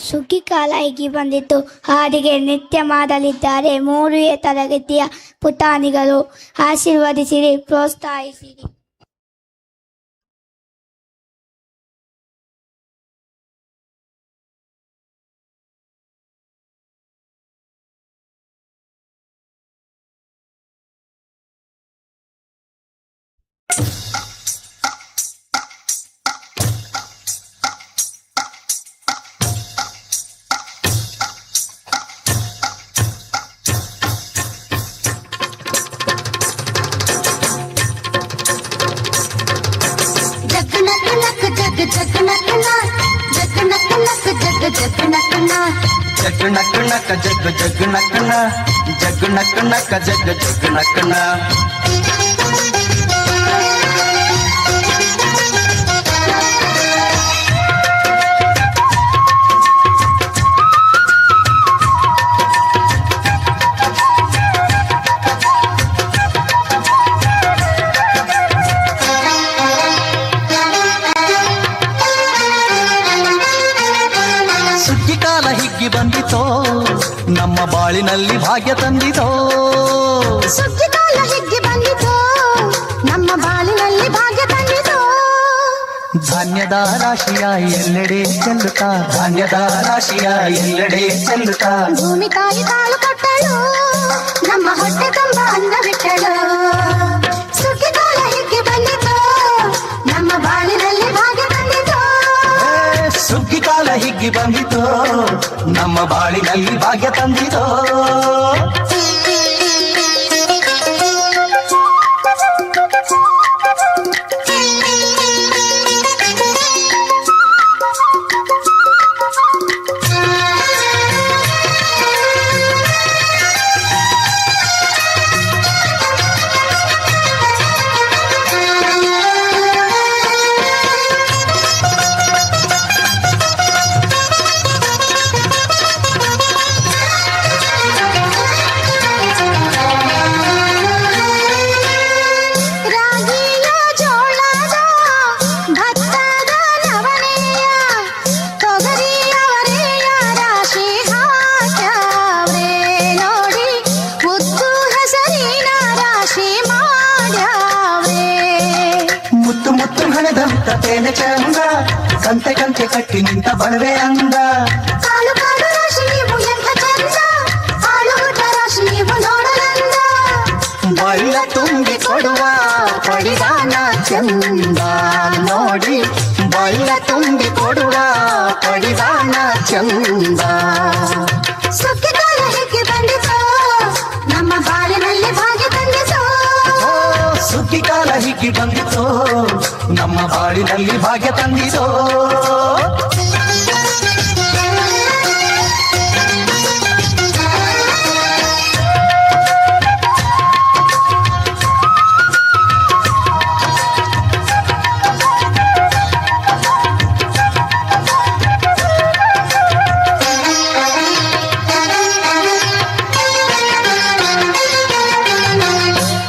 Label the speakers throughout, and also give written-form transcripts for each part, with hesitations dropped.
Speaker 1: ಸುಗ್ಗಿ ಕಾಲ ಹೀಗೆ ಬಂದಿತ್ತು. ಹಾಡಿಗೆ ನೃತ್ಯ ಮಾಡಲಿದ್ದಾರೆ 3ನೇ ತರಗತಿಯ ಪುಟಾಣಿಗಳು. ಆಶೀರ್ವದಿಸಿರಿ, ಪ್ರೋತ್ಸಾಹಿಸಿರಿ.
Speaker 2: जग नक नक जग जग नकना जग नक नक जग जग नकना ಬಂದಿತೋ ನಮ್ಮ ಬಾಳಿನಲ್ಲಿ ಭಾಗ್ಯ ತಂದಿತೋ.
Speaker 3: ಸುಗ್ಗಿ ಕಾಲ ಹಿಗ್ಗಿ ಬಂದಿತೋ ನಮ್ಮ ಬಾಳಿನಲ್ಲಿ ಭಾಗ್ಯ ತಂದಿತೋ.
Speaker 2: ಧಾನ್ಯದ ರಾಶಿಯ ಎಲ್ಲೆಡೆ ಚೆಲ್ಲುತ್ತಾ ಧಾನ್ಯದ ರಾಶಿಯ ಎಲ್ಲೆಡೆ ಚೆಲ್ಲುತ್ತಾ
Speaker 3: ಭೂಮಿ ತಾಯಿ ತಾಳು ಕೊಟ್ಟಳು ನಮ್ಮ ಹೊಟ್ಟೆ ತುಂಬ ಅನ್ನ ಬಿಟ್ಟಳು. ಸುಗ್ಗಿ ಕಾಲ ಹಿಗ್ಗಿ ಬಂದಿತೋ ನಮ್ಮ ಬಾಳಿನಲ್ಲಿ ಭಾಗ್ಯ ತಂದಿತೋ.
Speaker 2: ಸುಗ್ಗಿ ಕಾಲ ಹಿಗ್ಗಿ ಬಂದಿತೋ ನಮ್ಮ ಬಾಳಿನಲ್ಲಿ ಭಾಗ್ಯ ತಂದಿತೋ. ತೇನೆ ಚಂದ ಕಂತೆ ಕಂತೆ ಕಟ್ಟಿ ನಿಂತ ಬಡವೆ ಅಂದ.
Speaker 3: ಕಾಲು ಕಾಲು ರಾಶಿ ನೀವು ಎಂಥ ಚಂದ ಕಾಲು ಗುಡ್ಡ ರಾಶಿ ನೀವು ನೋಡಲಂದ.
Speaker 2: ಬಳ್ಳ ತುಂಬಿ ಕೊಡುವ ಪಡಿದಾನ ಚಂದ ನೋಡಿ ಬಳ್ಳ ತುಂಬಿ ಕೊಡುವ ಪಡಿದಾನ ಚಂದ.
Speaker 3: ಸುಗ್ಗಿ ಕಾಲ ಹೇಗೆ ಬಂದಿತೋ ನಮ್ಮ ಬಾಳಿನಲ್ಲಿ ಭಾಗ್ಯ ತಂದಿತೋ.
Speaker 2: ಸುಗ್ಗಿ ಕಾಲ ಹಿಗ್ಗಿ ಬಂದಿತೋ ನಮ್ಮ ಬಾಳಿನಲ್ಲಿ ಭಾಗ್ಯ ತಂದಿತೋ.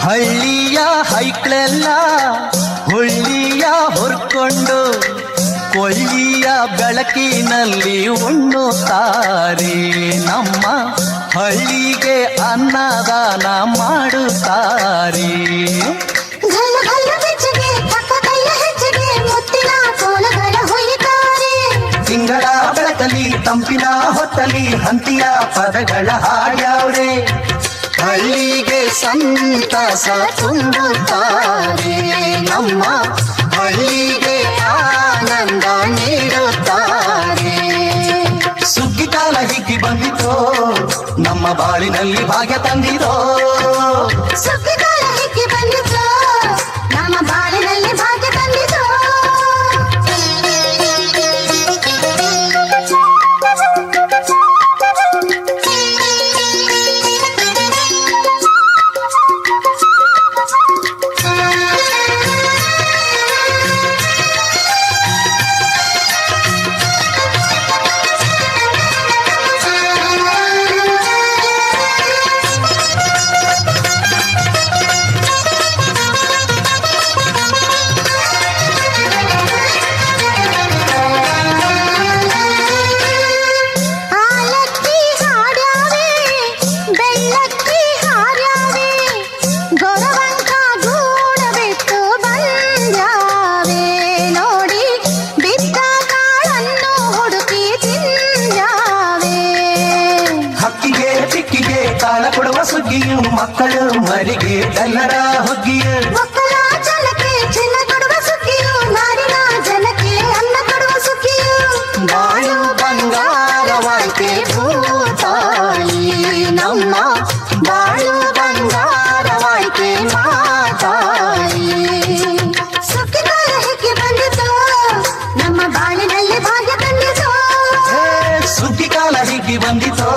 Speaker 2: ಹಳ್ಳಿಯ ಹೈಕ್ಳೆಲ್ಲ ಹುಳ್ಳಿಯ ಹೊರ್ಕೊಂಡು ಕೊಳ್ಳಿಯ ಬೆಳಕಿನಲ್ಲಿ ಉಣ್ಣುತ್ತಾರೆ. ನಮ್ಮ ಹಳ್ಳಿಗೆ ಅನ್ನದಾನ ಮಾಡುತ್ತಾರೆ.
Speaker 3: ಗಲ್ಲು ಗಲ್ಲು ಬೆಚ್ಚಗೆ ಪಕ್ಕ ಕೈಯ ಹೆಜ್ಜೆಗೆ ಮುತ್ತಿನ ಕೋಲಗಳ ಹೊಯ್ಯುತ್ತಾರೆ.
Speaker 2: ತಿಂಗಳ ಬೆಳಕಲಿ ತಂಪಿನ ಹೊತ್ತಲಿ ಹಂತಿಯ ಪದಗಳ ಹಾಡ್ಯಾವ್ರೆ. ಹಳ್ಳಿಗೆ ಸಂತಸ ತುಂಬುತ್ತಾರೆ. ನಮ್ಮ ಹಳ್ಳಿಗೆ ಆನಂದ ನೀಡುತ್ತಾರೆ. ಸುಗ್ಗಿ ಕಾಲ ಹಿಗ್ಗಿ ಬಂದಿತೋ ನಮ್ಮ ಬಾಳಿನಲ್ಲಿ ಭಾಗ್ಯ ತಂದಿರೋ.
Speaker 3: ಸುಗ್ಗಿ ಕಾಲ ಹಿಗ್ಗಿ ಬಂದಿತೋ ನಮ್ಮ ಬಾಳಿನಲ್ಲಿ ಭಾಗ್ಯ ತಂದಿತೋ.
Speaker 2: ಸುಗ್ಗಿಯು ಮಕ್ಕಳು ಮರಿಗೆ ಎಲ್ಲರ ಹುಗ್ಗಿಯು
Speaker 3: ಒಕ್ಕಲ ಜನಕ್ಕೆ ಚಿನ್ನ ಕೊಡುವ ಸುಗ್ಗಿಯು ನಾಡಿನ ಜನಕ್ಕೆ ಅನ್ನ ಕೊಡುವ ಸುಗ್ಗಿಯು
Speaker 2: ಬಾಳು ಬಂಗಾರವಾಯ್ತೆ ಭೂತಾಯಿ ನಮ್ಮ ಬಾಳು ಬಂಗಾರವಾಯ್ತೆ ಮಾತಾಯಿ
Speaker 3: ಸುಗ್ಗಿಗಾಲ ಹೇಗೆ ಬಂದಿತು ನಮ್ಮ ಬಾಳಿನಲ್ಲಿ ಭಾಗ್ಯ ತಂದಿತು
Speaker 2: ಸುಗ್ಗಿ ಕಾಲ ಹೀಗೆ ಬಂದಿತೋ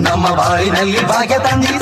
Speaker 2: ನಮ್ಮ ಬಾಳಿನಲ್ಲಿ ಭಾಗ್ಯ ತಂದಿತು